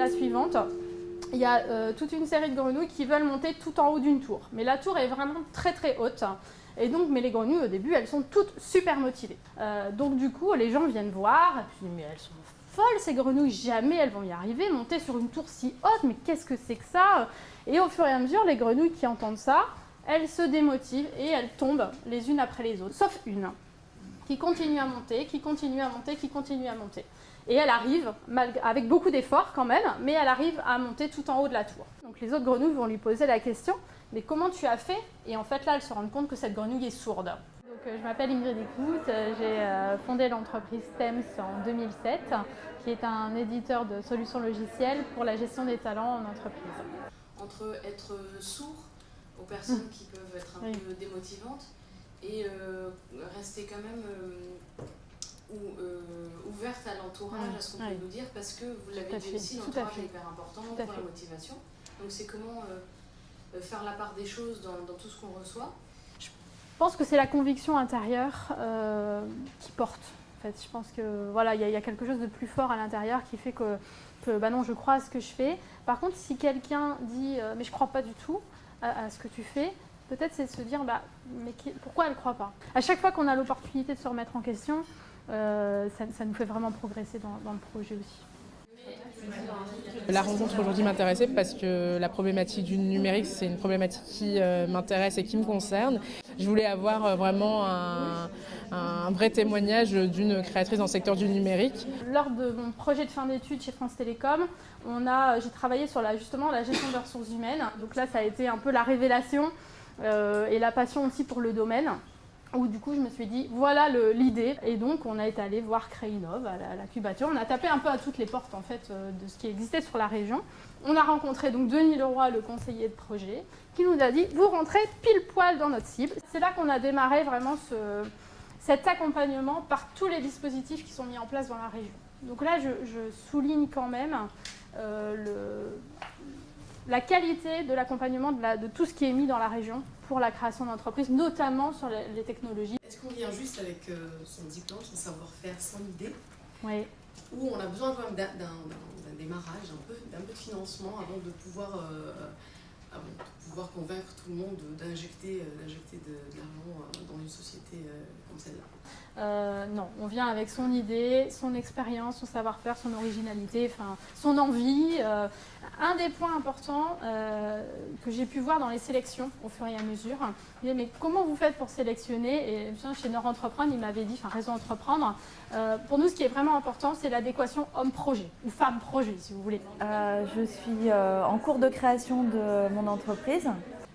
la suivante. Il y a toute une série de grenouilles qui veulent monter tout en haut d'une tour. Mais la tour est vraiment très très haute. Et donc, mais les grenouilles, au début, elles sont toutes super motivées. Donc du coup, les gens viennent voir, et puis mais elles sont folles ces grenouilles, jamais elles vont y arriver, monter sur une tour si haute, mais qu'est-ce que c'est que ça? Et au fur et à mesure, les grenouilles qui entendent ça, elles se démotivent et elles tombent les unes après les autres, sauf une, qui continue à monter, qui continue à monter, qui continue à monter. Et elle arrive, avec beaucoup d'efforts quand même, mais elle arrive à monter tout en haut de la tour. Donc les autres grenouilles vont lui poser la question, mais comment tu as fait? Et en fait là, elles se rendent compte que cette grenouille est sourde. Donc je m'appelle Ingrid Écoute, j'ai fondé l'entreprise TEMS en 2007, qui est un éditeur de solutions logicielles pour la gestion des talents en entreprise. Entre être sourd aux personnes qui peuvent être un peu démotivantes et rester quand même ouverte à l'entourage, à ce qu'on peut nous dire, parce que vous l'avez dit aussi, l'entourage est hyper important pour la motivation. Donc c'est comment faire la part des choses dans tout ce qu'on reçoit. Je pense que c'est la conviction intérieure qui porte. En fait, je pense que voilà, il y a quelque chose de plus fort à l'intérieur qui fait que bah non, je crois à ce que je fais. Par contre, si quelqu'un dit mais je crois pas du tout à ce que tu fais, peut-être c'est de se dire bah mais pourquoi elle croit pas? À chaque fois qu'on a l'opportunité de se remettre en question, ça nous fait vraiment progresser dans le projet aussi. La rencontre aujourd'hui m'intéressait parce que la problématique du numérique, c'est une problématique qui m'intéresse et qui me concerne. Je voulais avoir vraiment un vrai témoignage d'une créatrice dans le secteur du numérique. Lors de mon projet de fin d'études chez France Télécom, j'ai travaillé sur justement la gestion des ressources humaines. Donc là, ça a été un peu la révélation et la passion aussi pour le domaine. Où du coup je me suis dit voilà l'idée, et donc on est allé voir Créinov à l'incubateur. On a tapé un peu à toutes les portes en fait de ce qui existait sur la région. On a rencontré donc Denis Leroy, le conseiller de projet, qui nous a dit vous rentrez pile poil dans notre cible. C'est là qu'on a démarré vraiment cet accompagnement par tous les dispositifs qui sont mis en place dans la région. Donc là je souligne quand même la qualité de l'accompagnement de tout ce qui est mis dans la région pour la création d'entreprises, notamment sur les technologies. Est-ce qu'on vient juste avec son diplôme, son savoir-faire, son idée? Oui. Ou on a besoin quand même d'un démarrage, d'un peu de financement avant de pouvoir convaincre tout le monde d'injecter de l'argent dans une société comme celle-là? Non, on vient avec son idée, son expérience, son savoir-faire, son originalité, son envie. Un des points importants que j'ai pu voir dans les sélections au fur et à mesure, mais comment vous faites pour sélectionner? Et chez Nord Entreprendre, il m'avait dit, Réseau Entreprendre, pour nous ce qui est vraiment important, c'est l'adéquation homme-projet ou femme-projet si vous voulez. Je suis en cours de création de mon entreprise.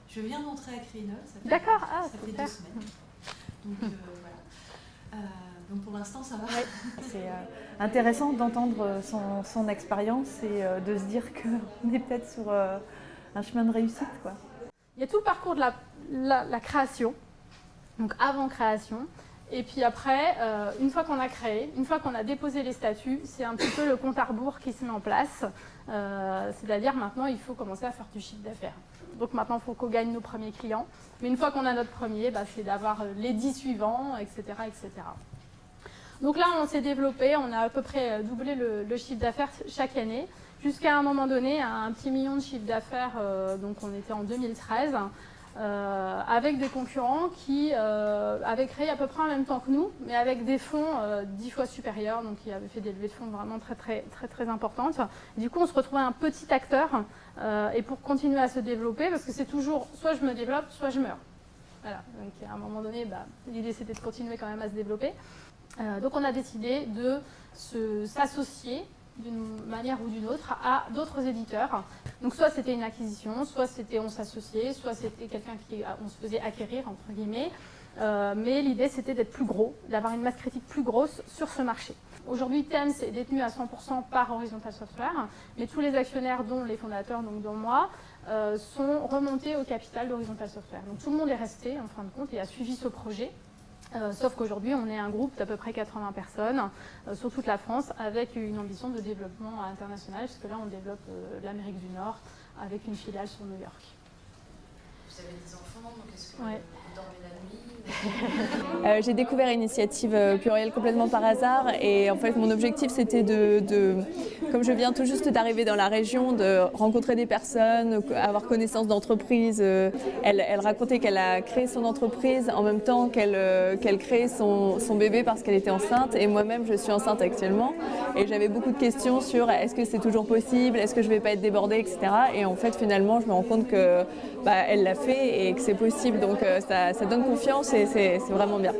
Je viens d'entrer à Créinov, D'accord, ça fait 2 semaines. Donc voilà. Donc pour l'instant ça va. Ouais. C'est intéressant d'entendre son expérience et de se dire qu'on est peut-être sur un chemin de réussite, quoi. Il y a tout le parcours de la création, donc avant création. Et puis après, une fois qu'on a créé, une fois qu'on a déposé les statuts, c'est un petit peu le compte à rebours qui se met en place. C'est-à-dire maintenant, il faut commencer à faire du chiffre d'affaires. Donc maintenant, il faut qu'on gagne nos premiers clients. Mais une fois qu'on a notre premier, c'est d'avoir les 10 suivants, etc., etc. Donc là, on s'est développé, on a à peu près doublé le chiffre d'affaires chaque année, jusqu'à un moment donné, à un petit million de chiffre d'affaires, donc on était en 2013, avec des concurrents qui avaient créé à peu près en même temps que nous, mais avec des fonds 10 fois supérieurs, donc qui avaient fait des levées de fonds vraiment très, très, très, très importantes. Du coup, on se retrouvait un petit acteur, et pour continuer à se développer, parce que c'est toujours, soit je me développe, soit je meurs. Voilà, donc à un moment donné, l'idée c'était de continuer quand même à se développer. Donc on a décidé de s'associer d'une manière ou d'une autre à d'autres éditeurs. Donc soit c'était une acquisition, soit c'était on s'associait, soit c'était quelqu'un on se faisait acquérir entre guillemets. Mais l'idée c'était d'être plus gros, d'avoir une masse critique plus grosse sur ce marché. Aujourd'hui TEMS est détenu à 100% par Horizontal Software, mais tous les actionnaires dont les fondateurs, donc dont moi, sont remontés au capital d'Horizontal Software. Donc tout le monde est resté en fin de compte et a suivi ce projet. Sauf qu'aujourd'hui, on est un groupe d'à peu près 80 personnes sur toute la France avec une ambition de développement international, puisque là, on développe l'Amérique du Nord avec une filiale sur New York. vous avez des enfants, donc est-ce que Ouais. vous dormez la nuit? J'ai découvert Initiative Pluriel complètement par hasard et en fait mon objectif c'était comme je viens tout juste d'arriver dans la région, de rencontrer des personnes, avoir connaissance d'entreprises. Elle racontait qu'elle a créé son entreprise en même temps qu'elle créait son bébé parce qu'elle était enceinte et moi-même je suis enceinte actuellement et j'avais beaucoup de questions sur est-ce que c'est toujours possible, est-ce que je ne vais pas être débordée, etc. Et en fait finalement je me rends compte que elle l'a fait et que c'est possible, donc ça donne confiance et c'est vraiment bien.